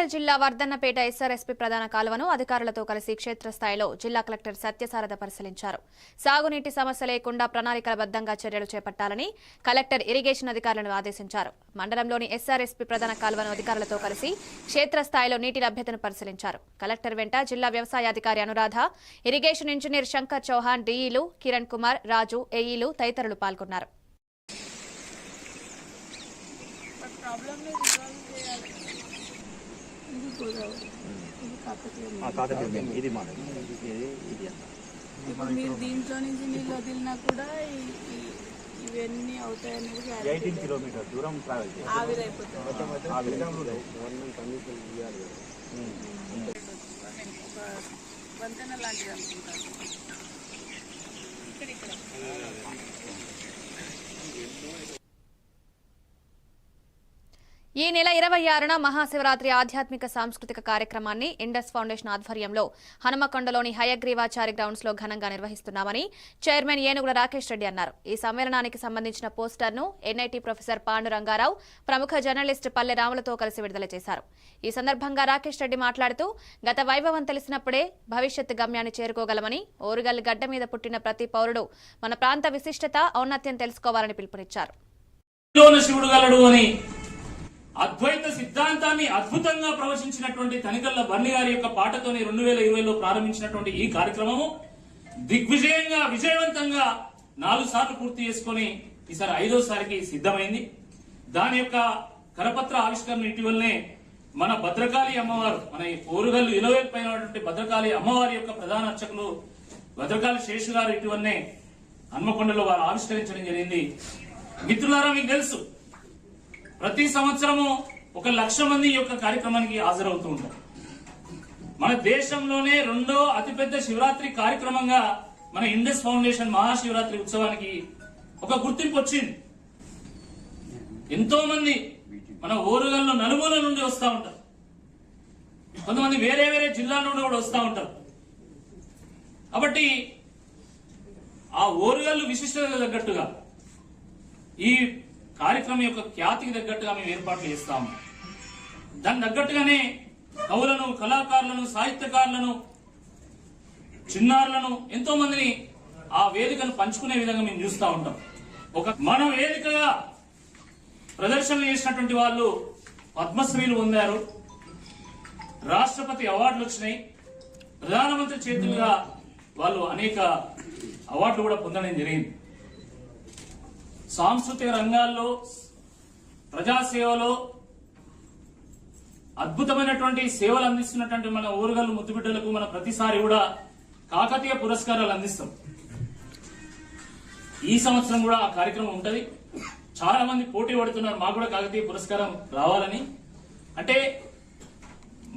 వరంగల్ జిల్లా వర్ధన్నపేట ఎస్ఆర్ఎస్పీ ప్రధాన కాలువను అధికారులతో కలిసి క్షేత్రస్థాయిలో జిల్లా కలెక్టర్ సత్యసారథ పరిశీలించారు. సాగునీటి సమస్య లేకుండా ప్రణాళికాబద్ధంగా చర్యలు చేపట్టాలని కలెక్టర్ ఇరిగేషన్ అధికారులను ఆదేశించారు. మండలంలోని ఎస్ఆర్ఎస్పీ ప్రధాన కాలువను అధికారులతో కలిసి క్షేత్రస్థాయిలో నీటి లభ్యతను పరిశీలించారు. కలెక్టర్ వెంట జిల్లా వ్యవసాయ అధికారి అనురాధ, ఇరిగేషన్ ఇంజనీర్ శంకర్ చౌహాన్, డీఈలు కిరణ్ కుమార్, రాజు, ఏఈలు తదితరులు పాల్గొన్నారు. మీరు దీంట్లో నుంచి నీళ్ళు వదిలినా కూడా ఇవన్నీ అవుతాయనేది 18 కిలోమీటర్ దూరం ట్రావెల్ వంతెన లాంటిది అనుకుంటాను. ఈ నెల 26న మహాశివరాత్రి ఆధ్యాత్మిక సాంస్కృతిక కార్యక్రమాన్ని ఇండస్ ఫౌండేషన్ ఆధ్వర్యంలో హనుమకొండలోని హయగ్రీవాచారి గ్రౌండ్స్ లో ఘనంగా నిర్వహిస్తున్నామని చైర్మన్ ఏనుగుల రాకేష్ రెడ్డి అన్నారు. ఈ సమ్మేళనానికి సంబంధించిన పోస్టర్ను ఎన్ఐటి ప్రొఫెసర్ పాండురంగారావు, ప్రముఖ జర్నలిస్ట్ పల్లె రాములతో కలిసి విడుదల చేశారు. ఈ సందర్భంగా రాకేష్ రెడ్డి మాట్లాడుతూ, గత వైభవం తెలిసినప్పుడే భవిష్యత్ గమ్యాన్ని చేరుకోగలమని, ఓరుగల్ గడ్డ మీద పుట్టిన ప్రతి పౌరుడు మన ప్రాంత విశిష్టత, ఔన్నత్యం తెలుసుకోవాలని పిలుపునిచ్చారు. అద్వైత సిద్ధాంతాన్ని అద్భుతంగా ప్రవచించినటువంటి తనికల్ల బర్ని గారి యొక్క పాటతోని 2020లో ప్రారంభించినటువంటి ఈ కార్యక్రమము దిగ్విజయంగా విజయవంతంగా 4 సార్లు పూర్తి చేసుకుని ఈసారి 5వసారికి సిద్ధమైంది. దాని యొక్క కరపత్ర ఆవిష్కరణ ఇటీవలనే మన భద్రకాళి అమ్మవారు, మన ఓరుగల్లు ఇలవేల్పైనటువంటి భద్రకాళి అమ్మవారి యొక్క ప్రధాన అర్చకులు భద్రకాళి శేషు గారు ఇటీవలనే హన్మకొండలో వారు ఆవిష్కరించడం జరిగింది. మిత్రులారా, మీకు తెలుసు ప్రతి సంవత్సరము 1,00,000 మంది ఈ యొక్క కార్యక్రమానికి హాజరవుతూ ఉంటారు. మన దేశంలోనే 2వ అతిపెద్ద శివరాత్రి కార్యక్రమంగా మన ఇండస్ ఫౌండేషన్ మహాశివరాత్రి ఉత్సవానికి ఒక గుర్తింపు వచ్చింది. ఎంతో మంది మన ఓరుగల్లో నలుమూల నుండి వస్తూ ఉంటారు. కొంతమంది వేరే వేరే జిల్లాల నుండి కూడా వస్తూ ఉంటారు. కాబట్టి ఆ ఓరుగల్లు విశిష్టత తగ్గట్టుగా ఈ కార్యక్రమం యొక్క ఖ్యాతికి తగ్గట్టుగా మేము ఏర్పాట్లు చేస్తాము. దానికి తగ్గట్టుగానే కవులను, కళాకారులను, సాహిత్యకారులను, చిన్నారులను, ఎంతో మందిని ఆ వేదికను పంచుకునే విధంగా మేము చూస్తూ ఉంటాం. మన వేదికగా ప్రదర్శనలు చేసినటువంటి వాళ్ళు పద్మశ్రీలు పొందారు, రాష్ట్రపతి అవార్డులు వచ్చినాయి, ప్రధానమంత్రి చేతులుగా వాళ్ళు అనేక అవార్డులు కూడా పొందడం జరిగింది. సాంస్కృతిక రంగాల్లో, ప్రజాసేవలో అద్భుతమైనటువంటి సేవలు అందిస్తున్నటువంటి మన ఓరుగల్లు ముద్దుబిడ్డలకు మనం ప్రతిసారి కూడా కాకతీయ పురస్కారాలు అందిస్తాం. ఈ సంవత్సరం కూడా ఆ కార్యక్రమం ఉంటది. చాలా మంది పోటీ పడుతున్నారు మాకు కూడా కాకతీయ పురస్కారం రావాలని. అంటే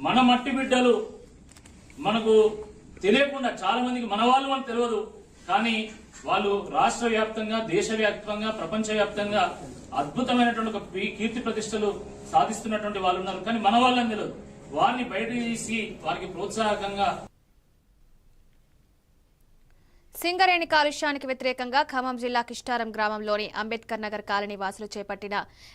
మన మట్టి బిడ్డలు మనకు తెలియకుండా, చాలా మందికి మన వాళ్ళు మనకు తెలియదు, కానీ వాళ్ళు రాష్ట్ర వ్యాప్తంగా, దేశవ్యాప్తంగా, ప్రపంచవ్యాప్తంగా అద్భుతమైనటువంటి ఒక కీర్తి ప్రతిష్టలు సాధిస్తున్నటువంటి వాళ్ళు ఉన్నారు. కానీ మన వాళ్ళని తెలియదు. వారిని బయట తీసి వారికి ప్రోత్సాహకంగా సింగరేణి కాలుష్యానికి వ్యతిరేకంగా ఖమ్మం జిల్లా కిష్టారం గ్రామంలోని అంబేద్కర్ నగర్ కాలనీ వాసులు చేపట్టిన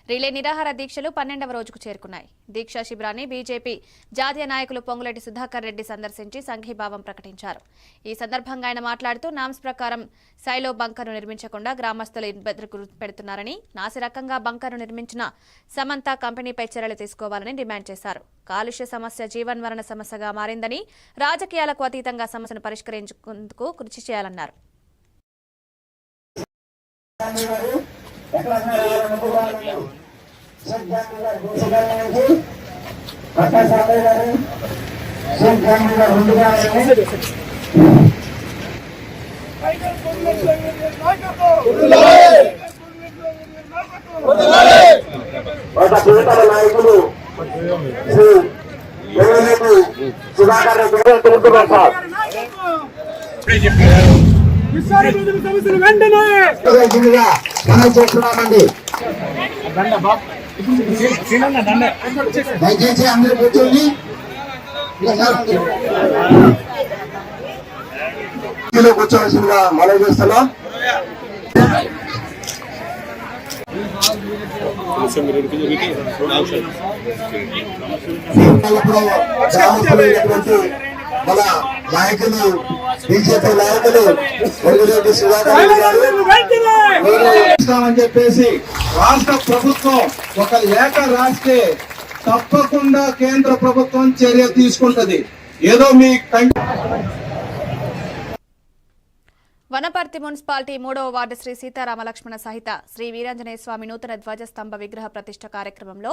రిలే నిరాహార దీక్షలు 12వ రోజుకు చేరుకున్నాయి. దీక్షా శిబిరాన్ని బీజేపీ జాతీయ నాయకులు పొంగులేటి సుధాకర్ రెడ్డి సందర్శించి సంఘీభావం ప్రకటించారు. ఈ సందర్భంగా ఆయన మాట్లాడుతూ, నామ్స్ ప్రకారం సైలో బంకర్ను నిర్మించకుండా గ్రామస్తులు ఇబ్బందులు పెడుతున్నారని, నాసిరకంగా బంకర్ను నిర్మించిన సమంత కంపెనీపై చర్యలు తీసుకోవాలని డిమాండ్ చేశారు. కాలుష్య సమస్య జీవన్మరణ సమస్యగా మారిందని, రాజకీయాలకు అతీతంగా సమస్యను పరిష్కరించేందుకు కృషి చేయాలన్నారు. నాయకులు సుధాకర్ వెంటనే చేస్తున్నామండి. దయచేసి అందరూ కూర్చోండి. కూర్చోవలసిందిగా మనవి చేస్తున్నాం. గ్రామస్తులైనటువంటి మన నాయకులు బీజేపీ నాయకులు వెలుగురెడ్డి సుధాకర్ గారు అని చెప్పేసి రాష్ట్ర ప్రభుత్వం ఒక లేఖ రాస్తే తప్పకుండా కేంద్ర ప్రభుత్వం చర్య తీసుకుంటది. ఏదో మీ వనపర్తి మున్సిపాలిటీ 3వ వార్డు శ్రీ సీతారామలక్ష్మణ సహిత శ్రీ వీరాంజనేయ స్వామి నూతన ధ్వజస్తంభ విగ్రహ ప్రతిష్ఠ కార్యక్రమంలో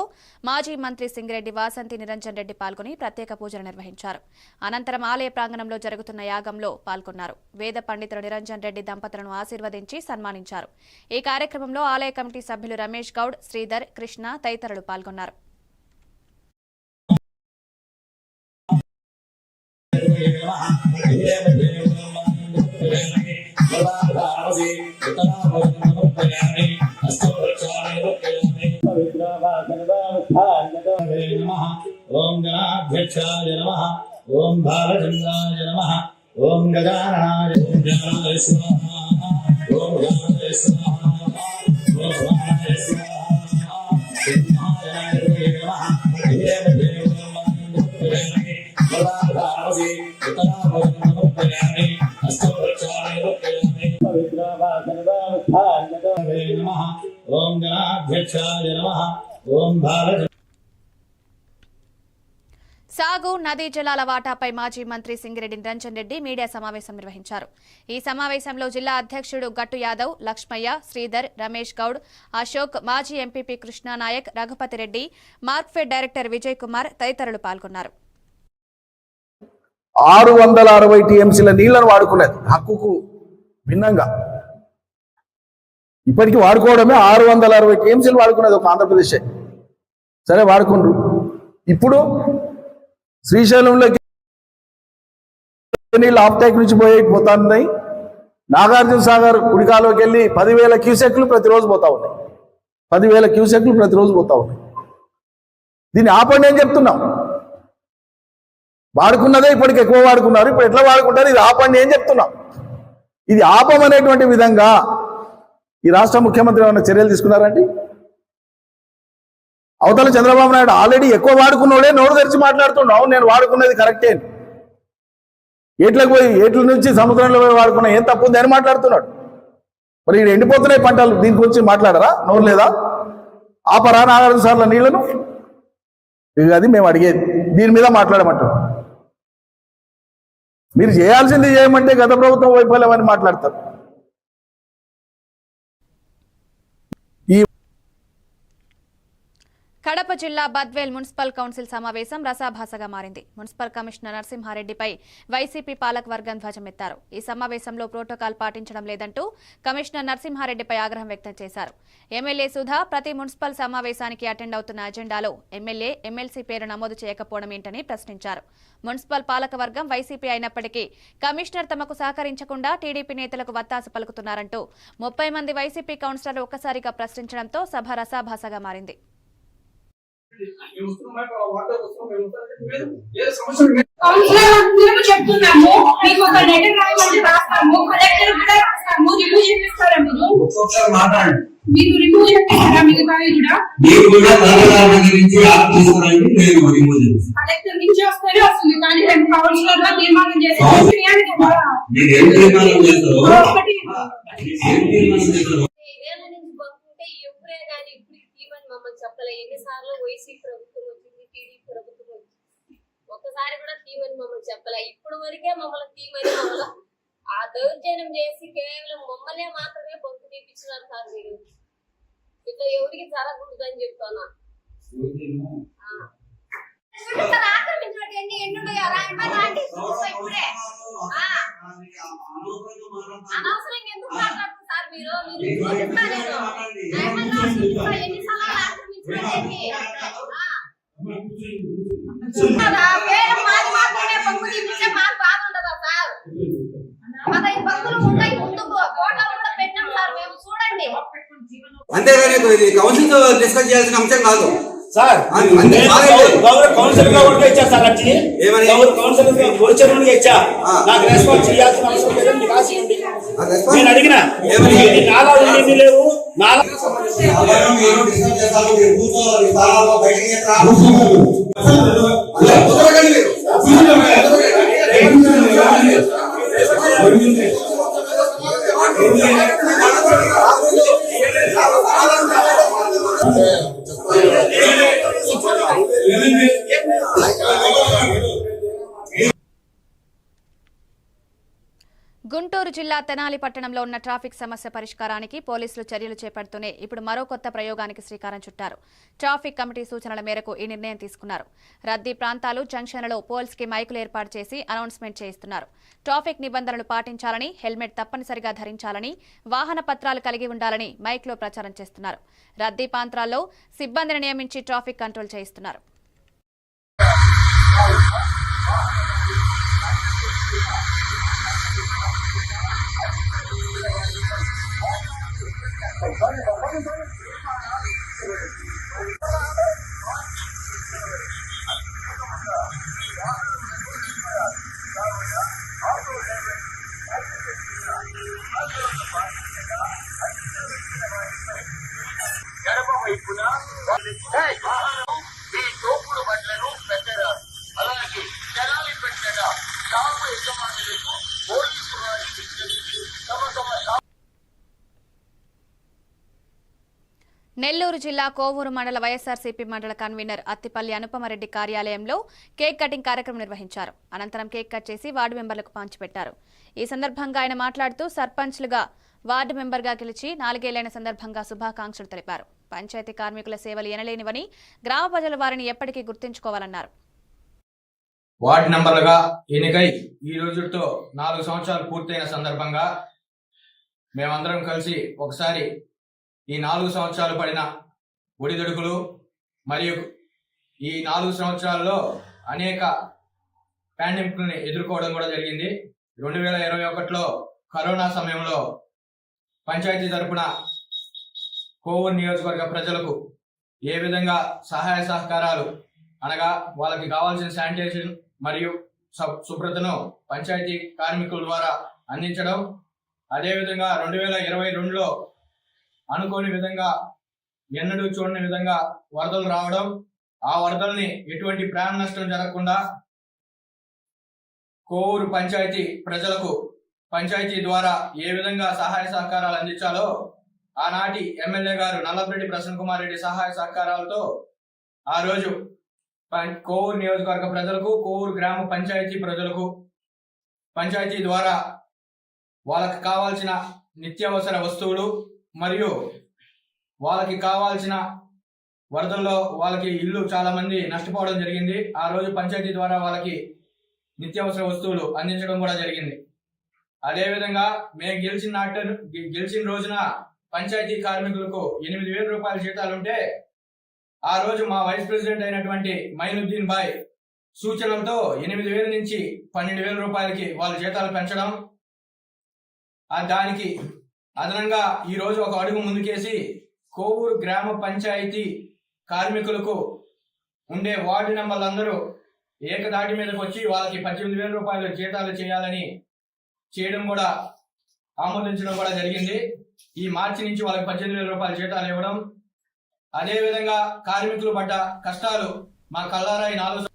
మాజీ మంత్రి సింగిరెడ్డి వాసంతి నిరంజన్ రెడ్డి పాల్గొని ప్రత్యేక పూజలు నిర్వహించారు. అనంతరం ఆలయ ప్రాంగణంలో జరుగుతున్న యాగంలో పాల్గొన్నారు. వేద పండితులు నిరంజన్ రెడ్డి దంపతులను ఆశీర్వదించి సన్మానించారు. ఈ కార్యక్రమంలో ఆలయ కమిటీ సభ్యులు రమేష్ గౌడ్, శ్రీధర్, కృష్ణ తదితరులు పాల్గొన్నారు. ఓం గణాధ్యక్షాయ నమః, ఓం బాలచంద్రాయ నమః, ఓం గజాననాయ స్వాహా, ఓం గణాయ స్వాహా, ఓం గణాయ స్వాహా, సింహాయ నమః, ఓం గణాధ్యక్షాయ నమః, ఓం బాల సాగు నదీ జలాల వాటాపై మాజీ మంత్రి సింగిరెడ్డి నిరంజన్ రెడ్డి మీడియా సమావేశం నిర్వహించారు. ఈ సమావేశంలో జిల్లా అధ్యక్షుడు గట్టు యాదవ్, లక్ష్మయ్య, శ్రీధర్, రమేష్ గౌడ్, అశోక్, మాజీ ఎంపీపీ కృష్ణానాయక్, రఘుపతి రెడ్డి, మార్క్ఫెడ్ డైరెక్టర్ విజయ్ కుమార్ తదితరులు పాల్గొన్నారు. 660 టీఎంసీల నీళ్లను వాడుకున్నది హక్కుకు భిన్నంగా. ఇప్పటికీ వాడుకోవడమే 660 టీఎంసీలు వాడుకున్నది ఒక ఆంధ్రప్రదేశ్. సరే వాడుకుండ్రు. ఇప్పుడు శ్రీశైలంలోకి నీళ్ళు ఆఫ్టాక్ నుంచి పోతున్నాయి. నాగార్జున సాగర్ కుడికాలోకి వెళ్ళి 10,000 క్యూసెక్లు ప్రతిరోజు పోతా ఉన్నాయి. 10,000 క్యూసెక్లు ప్రతిరోజు పోతా ఉన్నాయి. దీన్ని ఆపండి అని చెప్తున్నాం. వాడుకున్నదే ఇప్పటికి ఎక్కువ వాడుకున్నారు. ఇప్పుడు ఎట్లా వాడుకుంటారు? ఇది ఆపండి అని చెప్తున్నాం. ఇది ఆపమనేటువంటి విధంగా ఈ రాష్ట్ర ముఖ్యమంత్రి ఏమైనా చర్యలు తీసుకున్నారండి? అవతల చంద్రబాబు నాయుడు ఆల్రెడీ ఎక్కువ వాడుకున్నోడే నోరు తెరిచి మాట్లాడుతున్నావు. నేను వాడుకున్నది కరెక్టే. ఏట్లకు పోయి ఏట్ల నుంచి సముద్రంలో పోయి వాడుకున్నా ఏం తప్పు ఉంది అని మాట్లాడుతున్నాడు. మరి ఇక్కడ ఎండిపోతున్నాయి పంటలు, దీని గురించి మాట్లాడరా? నోరు లేదా? ఆపరా నాగార్జున సార్ల నీళ్లను? ఇక అది మేము అడిగేది. దీని మీద మాట్లాడమంటారు. మీరు చేయాల్సింది చేయమంటే గత ప్రభుత్వం వైఫల్యం అని మాట్లాడతారు. కడప జిల్లా బద్వేల్ మున్సిపల్ కౌన్సిల్ సమావేశం రసాభాసగా మారింది. మున్సిపల్ కమిషనర్ నరసింహారెడ్డిపై వైసీపీ పాలకవర్గం ధ్వజమెత్తారు. ఈ సమావేశంలో ప్రోటోకాల్ పాటించడం లేదంటూ కమిషనర్ నరసింహారెడ్డిపై ఆగ్రహం వ్యక్తం చేశారు. ఎమ్మెల్యే సుధా ప్రతి మున్సిపల్ సమావేశానికి అటెండ్ అవుతున్న అజెండాలో ఎమ్మెల్యే, ఎమ్మెల్సీ పేరు నమోదు చేయకపోవడం ఏంటని ప్రశ్నించారు. మున్సిపల్ పాలకవర్గం వైసీపీ అయినప్పటికీ కమిషనర్ తమకు సహకరించకుండా టీడీపీ నేతలకు వత్తాసు పలుకుతున్నారంటూ 30 మంది వైసీపీ కౌన్సిలర్లు ఒక్కసారిగా ప్రశ్నించడంతో సభ రసాభాసగా మారింది. మేము చెప్తున్నాము, మీకు ఒక లెటర్ రాయమంటే రాస్తాము, కలెక్టర్ కూడా రాస్తాము, రివ్యూ చేపిస్తారా మీరు రివ్యూ చేపిస్తారా? మిగతా కలెక్టర్ నుంచి వస్తేనే వస్తుంది, కానీ కౌన్సిలర్ గా తీర్మానం చేసి చెప్పలే. ఎన్నిసార్లు వైసీపీ ప్రభుత్వం వచ్చింది, టీడీపీ ప్రభుత్వం వచ్చింది, ఒక్కసారి కూడా తీమని మమ్మల్ని చెప్పలే. ఇప్పుడు వరకే మమ్మల్ని తీమని ఆ దౌర్జన్యం చేసి కేవలం మమ్మల్నే మాత్రమే బొంకు తీపించినారు సార్. మీరు ఇట్లా ఎవరికి జరగకూడదు అని చెప్తానా. అనవసరంగా ఎందుకు మాట్లాడుతున్నారు సార్ మీరు? అంతేగాని కౌన్సిల్ డిస్కస్ చేయాల్సిన అంశం కాదు సార్. కౌన్సిల్ గా కూడా ఇచ్చా సార్. వచ్చి కౌన్సిల్ ఇచ్చా నాకు రెస్పాన్స్ చేయాల్సిన అవసరం లేదని మీకు ఆశ ఉంది. నేను అడిగినా నాలా ఉండి లేవు, మీరు డిస్కస్ చేస్తారు, మీరు కూర్చోవాలి, స్థలాల్లో బయటికి ఎత్తరా. గుంటూరు జిల్లా తెనాలి పట్టణంలో ఉన్న ట్రాఫిక్ సమస్య పరిష్కారానికి పోలీసులు చర్యలు చేపడుతూనే ఇప్పుడు మరో కొత్త ప్రయోగానికి శ్రీకారం చుట్టారు. ట్రాఫిక్ కమిటీ సూచనల మేరకు ఈ నిర్ణయం తీసుకున్నారు. రద్దీ ప్రాంతాలు, జంక్షన్లలో పోల్స్ కి మైకులు ఏర్పాటు చేసి అనౌన్స్మెంట్ చేయిస్తున్నారు. ట్రాఫిక్ నిబంధనలు పాటించాలని, హెల్మెట్ తప్పనిసరిగా ధరించాలని, వాహన పత్రాలు కలిగి ఉండాలని మైక్లో ప్రచారం చేస్తున్నారు. రద్దీ ప్రాంతాల్లో సిబ్బందిని నియమించి ట్రాఫిక్ కంట్రోల్ చేయిస్తున్నారు. నెల్లూరు జిల్లా కోవూరు మండల వైఎస్ఆర్సీపీ మండల కన్వీనర్ అత్తిపల్లి అనుపమరెడ్డి కార్యాలయంలో కేక్ కటింగ్ కార్యక్రమం నిర్వహించారు. అనంతరం కేక్ కట్ చేసి వార్డు మెంబర్లకు పంచిపెట్టారు. ఈ సందర్భంగా ఆయన మాట్లాడుతూ సర్పంచ్లుగా, వార్డు మెంబర్గా గెలిచి 4 ఏళ్లైన సందర్భంగా శుభాకాంక్షలు తెలిపారు. పంచాయతీ కార్మికుల సేవలు ఎనలేనివని, గ్రామ ప్రజలు వారిని ఎప్పటికీ గుర్తుంచుకోవాలన్నారు. వార్డు మెంబర్లుగా ఎన్నికై ఈ రోజుతో 4 సంవత్సరాలు పూర్తయిన సందర్భంగా మేమందరం కలిసి ఒకసారి ఈ 4 సంవత్సరాలు పడిన ఒడిదుడుకులు మరియు ఈ 4 సంవత్సరాల్లో అనేక పాండమిక్ని ఎదుర్కోవడం కూడా జరిగింది. 2021లో కరోనా సమయంలో పంచాయతీ తరపున కోవూరు నియోజకవర్గ ప్రజలకు ఏ విధంగా సహాయ సహకారాలు అనగా వాళ్ళకి కావాల్సిన శానిటేషన్ మరియు శుభ్రతను పంచాయతీ కార్మికుల ద్వారా అందించడం, అదేవిధంగా 2022లో అనుకోని విధంగా ఎన్నడూ చూడని విధంగా వరదలు రావడం, ఆ వరదల్ని ఎటువంటి ప్రాణ నష్టం జరగకుండా కోవూరు పంచాయతీ ప్రజలకు పంచాయతీ ద్వారా ఏ విధంగా సహాయ సహకారాలు అందించాలో ఆనాటి ఎమ్మెల్యే గారు నల్లపరెడ్డి ప్రసన్న కుమార్ రెడ్డి సహాయ సహకారాలతో ఆ రోజు కోవూరు నియోజకవర్గ ప్రజలకు, కోవూరు గ్రామ పంచాయతీ ప్రజలకు పంచాయతీ ద్వారా వాళ్ళకి కావాల్సిన నిత్యావసర వస్తువులు మరియు వాళ్ళకి కావాల్సిన వరదల్లో వాళ్ళకి ఇల్లు చాలా మంది నష్టపోవడం జరిగింది. ఆ రోజు పంచాయతీ ద్వారా వాళ్ళకి నిత్యావసర వస్తువులు అందించడం కూడా జరిగింది. అదేవిధంగా మేము గెలిచిన రోజున పంచాయతీ కార్మికులకు 8,000 రూపాయల జీతాలుంటే ఆ రోజు మా వైస్ ప్రెసిడెంట్ అయినటువంటి మైనుద్దీన్ బాయ్ సూచనలతో 8,000 నుంచి 12,000 రూపాయలకి వాళ్ళ జీతాలు పెంచడం, దానికి అదనంగా ఈ రోజు ఒక అడుగు ముందుకేసి కోవూరు గ్రామ పంచాయతీ కార్మికులకు ఉండే వార్డు మెంబర్లందరూ ఏకదాటి మీదకి వచ్చి వాళ్ళకి 18,000 రూపాయల జీతాలు చేయాలని చేయడం కూడా ఆమోదించడం కూడా జరిగింది. ఈ మార్చి నుంచి వాళ్ళకి 18,000 రూపాయల జీతాలు ఇవ్వడం, అదేవిధంగా కార్మికులు పడ్డ కష్టాలు మా కళ్ళారా 4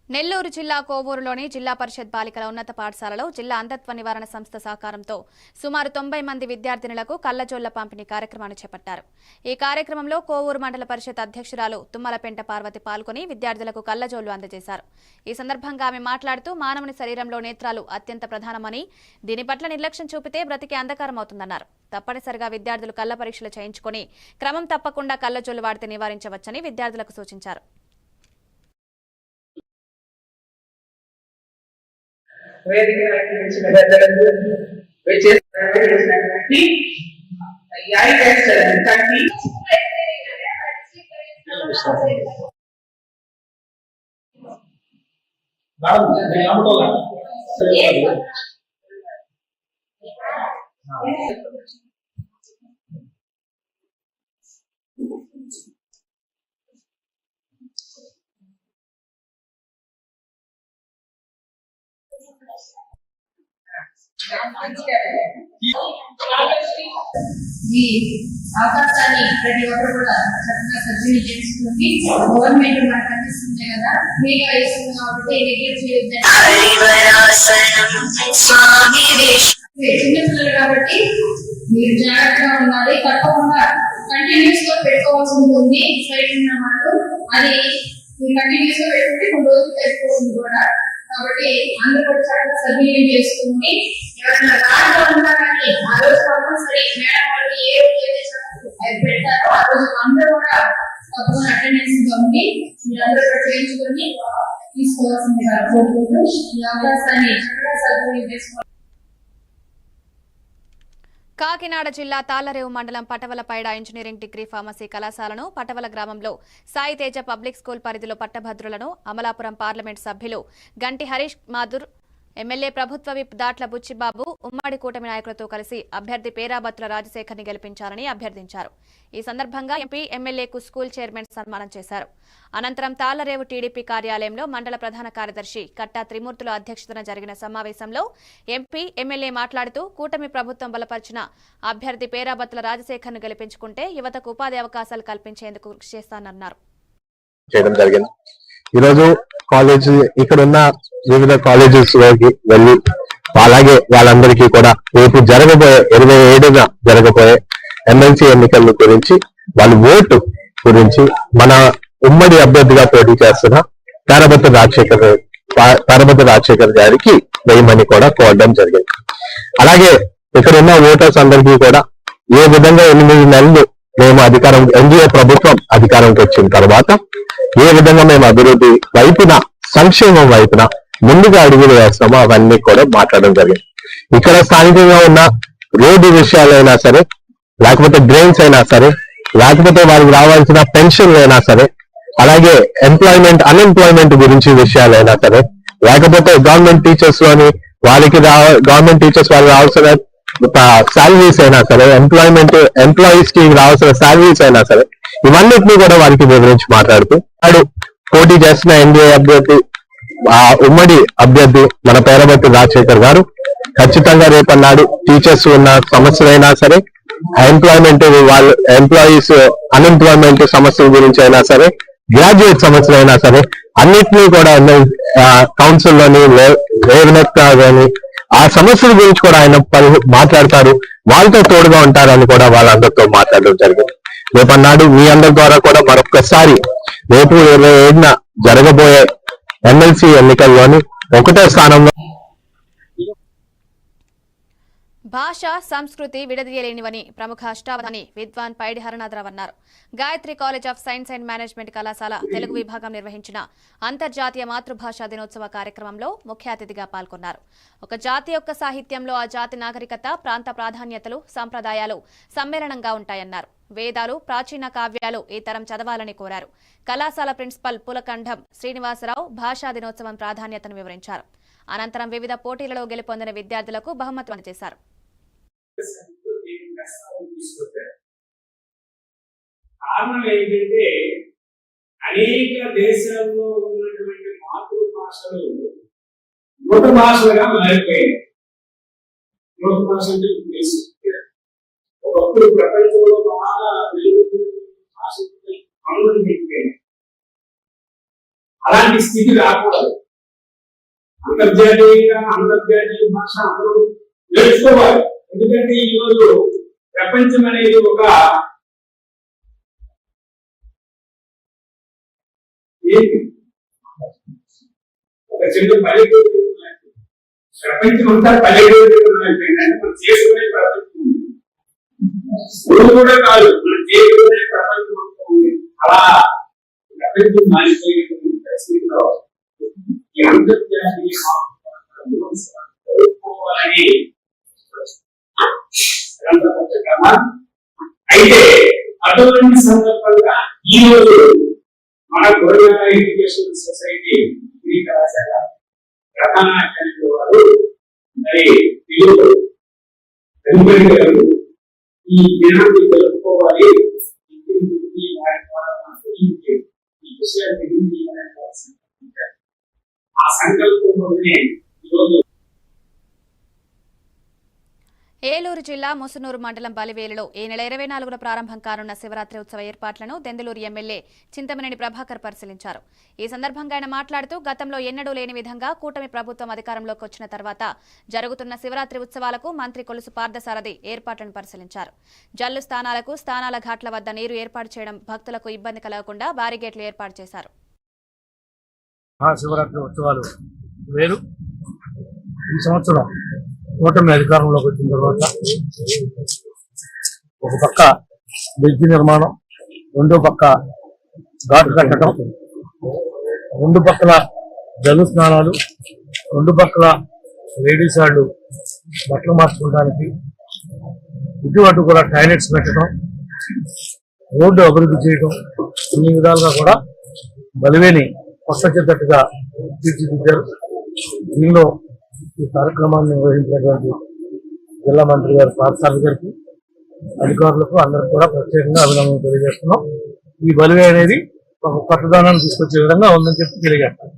నెల్లూరు జిల్లా కోవూరులోని జిల్లా పరిషత్ బాలికల ఉన్నత పాఠశాలలో జిల్లా అంధత్వ నివారణ సంస్థ సహకారంతో సుమారు 90 మంది విద్యార్థినులకు కళ్లజోళ్ల పంపిణీ కార్యక్రమాన్ని చేపట్టారు. ఈ కార్యక్రమంలో కోవూరు మండల పరిషత్ అధ్యక్షురాలు తుమ్మలపెంట పార్వతి పాల్గొని విద్యార్థులకు కళ్లజోళ్లు అందజేశారు. ఈ సందర్భంగా ఆమె మాట్లాడుతూ మానవుని శరీరంలో నేత్రాలు అత్యంత ప్రధానమని, దీని పట్ల నిర్లక్ష్యం చూపితే బ్రతికే అంధకారం అవుతుందన్నారు. తప్పనిసరిగా విద్యార్థులు కళ్ల పరీక్షలు చేయించుకుని క్రమం తప్పకుండా కళ్లజోళ్లు వాడితే నివారించవచ్చని విద్యార్థులకు సూచించారు. వేదిక అలంకరించిన పెద్దలకు వచ్చేసినటువంటి ఈ అవకాశాన్ని ప్రతి ఒక్కరు కూడా చక్కగా సద్వినియోగం చేసుకుని గవర్నమెంట్ మనకు అందిస్తుంది కదా, ఫ్రీగా ఇస్తుంది కాబట్టి నెగ్లెక్ట్ చేయొద్దని. చిన్నపిల్లలు కాబట్టి మీరు జాగ్రత్తగా ఉండాలి. తప్పకుండా కంటిన్యూస్ గా పెట్టుకోవాల్సి ఉంటుంది. సైట్ ఉన్న వాళ్ళు అది మీరు కంటిన్యూస్ గా పెట్టుకుంటే కొన్ని రోజులు పెట్టుకోవచ్చు కూడా. కాబట్టి అందరూ కూడా చక్కగా సద్వినియోగం చేసుకుని ఎవరైనా రాజుగా ఉంటారని ఆ రోజు కంపల్సరీ మేడం వాళ్ళు ఏ రోజు అయితే పెడతారో ఆ రోజు అందరూ కూడా తప్పకుండా అటెండెన్స్ గా ఉండి మీరందరూ కూడా చేయించుకొని తీసుకోవాల్సిందిగా కోరుకుంటూ ఈ అవకాశాన్ని చక్కగా సద్వినియోగం చేసుకోవాలి. కాకినాడ జిల్లా తాళ్లరేవు మండలం పటవలపైడ ఇంజనీరింగ్ డిగ్రీ ఫార్మసీ కళాశాలను పటవల గ్రామంలో సాయి తేజ పబ్లిక్ స్కూల్ పరిధిలో పట్టభద్రులను అమలాపురం పార్లమెంట్ సభ్యులు గంటి హరీష్ మాధుర్, ఎమ్మెల్యే ప్రభుత్వ విప్ దాట్ల బుచ్చిబాబు ఉమ్మడి కూటమి నాయకులతో కలిసి అభ్యర్థి పేరాబత్తుల రాజశేఖర్ని గెలిపించాలని అభ్యర్థించారు. ఈ సందర్భంగా ఎంపీ, ఎమ్మెల్యేకు స్కూల్ చైర్మన్ సన్మానం చేశారు. అనంతరం తాళ్లరేవు టీడీపీ కార్యాలయంలో మండల ప్రధాన కార్యదర్శి కట్టా త్రిమూర్తుల అధ్యక్షతన జరిగిన సమావేశంలో ఎంపీ, ఎమ్మెల్యే మాట్లాడుతూ కూటమి ప్రభుత్వం బలపరిచిన అభ్యర్థి పేరాబత్తుల రాజశేఖర్ను గెలిపించుకుంటే యువతకు ఉపాధి అవకాశాలు కల్పించేందుకు కృషి చేస్తానన్నారు. ఈరోజు కాలేజ్ ఇక్కడ ఉన్న వివిధ కాలేజెస్ లోకి వెళ్ళి అలాగే వాళ్ళందరికీ కూడా రేపు జరగబోయే 27న జరగబోయే ఎమ్మెల్సీ ఎన్నికల గురించి వాళ్ళ ఓటు గురించి మన ఉమ్మడి అభ్యర్థిగా పోటీ చేస్తున్న పేరాబత్తుల రాజశేఖర్ గారికి వేయమని కూడా కోరడం జరిగింది. అలాగే ఇక్కడ ఉన్న ఓటర్స్ అందరికీ కూడా ఏ విధంగా 8 నెలలు మేము ఎన్డీఏ ప్రభుత్వం అధికారంకి వచ్చిన తర్వాత ఏ విధంగా మేము అభివృద్ధి వైపున, సంక్షేమం వైపున ముందుగా అడుగులు వేస్తామో అవన్నీ కూడా మాట్లాడడం జరిగింది. ఇక్కడ స్థానికంగా ఉన్న రోడ్డు విషయాలైనా సరే, లేకపోతే డ్రైన్స్ అయినా సరే, లేకపోతే వారికి రావాల్సిన పెన్షన్లు అయినా సరే, అలాగే అన్ఎంప్లాయ్మెంట్ గురించి విషయాలైనా సరే, లేకపోతే గవర్నమెంట్ టీచర్స్ లోని గవర్నమెంట్ టీచర్స్ వాళ్ళకి రావాల్సిన శాలరీస్ అయినా సరే, ఎంప్లాయీస్ కి రావాల్సిన శాలరీస్ అయినా సరే, ఇవన్నిటినీ కూడా వారికి వివరించి మాట్లాడుతూ పోటీ చేస్తున్న ఎన్డీఏ అభ్యర్థి, ఉమ్మడి అభ్యర్థి మన పేరాబత్తుల రాజశేఖర్ గారు ఖచ్చితంగా రేపన్నాడు టీచర్స్ ఉన్న సమస్యలైనా సరే, ఎంప్లాయీస్ అన్ఎంప్లాయ్మెంట్ సమస్యల గురించి అయినా సరే, గ్రాడ్యుయేట్ సమస్యలైనా సరే, అన్నిటినీ కూడా కౌన్సిల్లోని లేవనెత్తాలని ఆ సమస్యల గురించి కూడా ఆయన మాట్లాడతారు. వాళ్ళతో తోడుగా ఉంటారని కూడా వాళ్ళందరితో మాట్లాడడం జరిగింది. రేపన్నాడు మీ అందరి ద్వారా కూడా మరొక్కసారి రేపు 27న జరగబోయే ఎమ్మెల్సీ ఎన్నికల్లోని 1వ స్థానంలో భాష, సంస్కృతి విడదీయలేనివని ప్రముఖ అష్టావధాని విద్వాన్ పైడి హరనాథరావు అన్నారు. Gayatri college of science and management కళాశాల తెలుగు విభాగం నిర్వహించిన అంతర్జాతీయ మాతృభాషా దినోత్సవ కార్యక్రమంలో ముఖ్య అతిథిగా పాల్గొన్నారు. ఒక జాతి యొక్క సాహిత్యంలో ఆ జాతి నాగరికత, ప్రాంత ప్రాధాన్యతలు, సంప్రదాయాలు సమ్మేళనంగా ఉంటాయన్నారు. వేదాలు, ప్రాచీన కావ్యాలు ఈ తరం చదవాలని కోరారు. కళాశాల ప్రిన్సిపల్ పులకంఠం శ్రీనివాసరావు భాషా దినోత్సవం ప్రాధాన్యతను వివరించారు. అనంతరం వివిధ పోటీలలో గెలుపొందిన విద్యార్థులకు బహుమతులు అందజేశారు. కారణం ఏంటంటే అనేక దేశాల్లో ఉన్నటువంటి మాతృభాషలు మృత భాషలుగా మారిపోయాయి. మృత భాష అంటే ఒకప్పుడు ప్రపంచంలో బాగా భాషలు పెట్టిపోయాయి. అలాంటి స్థితి రాకూడదు. అంతర్జాతీయ భాష అందరూ నేర్చుకోవాలి. ఎందుకంటే ఈరోజు ప్రపంచం అనేది ఒక చిన్న పల్లెటూరు, ప్రపంచం అంతా పల్లెటూరు మనం చేసుకునే ప్రపంచం ఉంది. ఊరు కూడా కాదు, మనం చేసుకునే ప్రపంచం అంతా ఉంది. అలా ప్రపంచం మారిపోయినటువంటి పరిస్థితిలో ఈ అంతర్జాతీయ చదువుకోవాలని అయితే అటువంటి సందర్భంగా ఈ రోజు మన గోల్కొండ ఎడ్యుకేషన్ సొసైటీ డిగ్రీ కళాశాల ప్రధాన ఆచార్యులు వారు మరి గారు ఈ దినాన్ని జరుపుకోవాలి, ఈ విషయాన్ని ఆ సంకల్పంలోనే ఈరోజు ఏలూరు జిల్లా ముసునూరు మండలం బలివేలులో ఈ నెల 24న ప్రారంభం కానున్న శివరాత్రి ఉత్సవ ఏర్పాట్లను దెందులూరు ఎమ్మెల్యే చింతమనేని ప్రభాకర్ పరిశీలించారు. ఈ సందర్భంగా ఆయన మాట్లాడుతూ గతంలో ఎన్నడూ లేని విధంగా కూటమి ప్రభుత్వం అధికారంలోకి వచ్చిన తర్వాత జరుగుతున్న శివరాత్రి ఉత్సవాలకు మంత్రి కొలుసు పార్థసారథి ఏర్పాట్లను పరిశీలించారు. జల్లు స్థానాలకు స్థానాల ఘాట్ల వద్ద నీరు ఏర్పాటు చేయడం, భక్తులకు ఇబ్బంది కలగకుండా బారిగేట్లు ఏర్పాటు చేశారు. మహాశివరాత్రి ఉత్సవాలు వేరు. ఈ సంవత్సరం కూటమి అధికారంలోకి వచ్చిన తర్వాత ఒక పక్క బ్రిడ్జి నిర్మాణం, రెండో పక్క ఘాటు కట్టడం, రెండు పక్కల జలు స్నానాలు, రెండు పక్కల లేడీస్ వాళ్ళు బట్టలు మార్చుకోవడానికి, ఇటువంటి కూడా టాయిలెట్స్ పెట్టడం, రోడ్డు అభివృద్ధి చేయడం, అన్ని విధాలుగా కూడా బలివేని కొత్త చెత్తట్టుగా తీర్చిదిద్దారు. దీనిలో ఈ కార్యక్రమాన్ని నిర్వహించినటువంటి జిల్లా మంత్రి గారు పార్థసారథి గారికి, అధికారులకు అందరికి కూడా ప్రత్యేకంగా అభినందనలు తెలియజేస్తున్నాం. ఈ బలివే అనేది ఒక కొత్తదనాన్ని తీసుకొచ్చే విధంగా ఉందని చెప్పి తెలియజేస్తాం.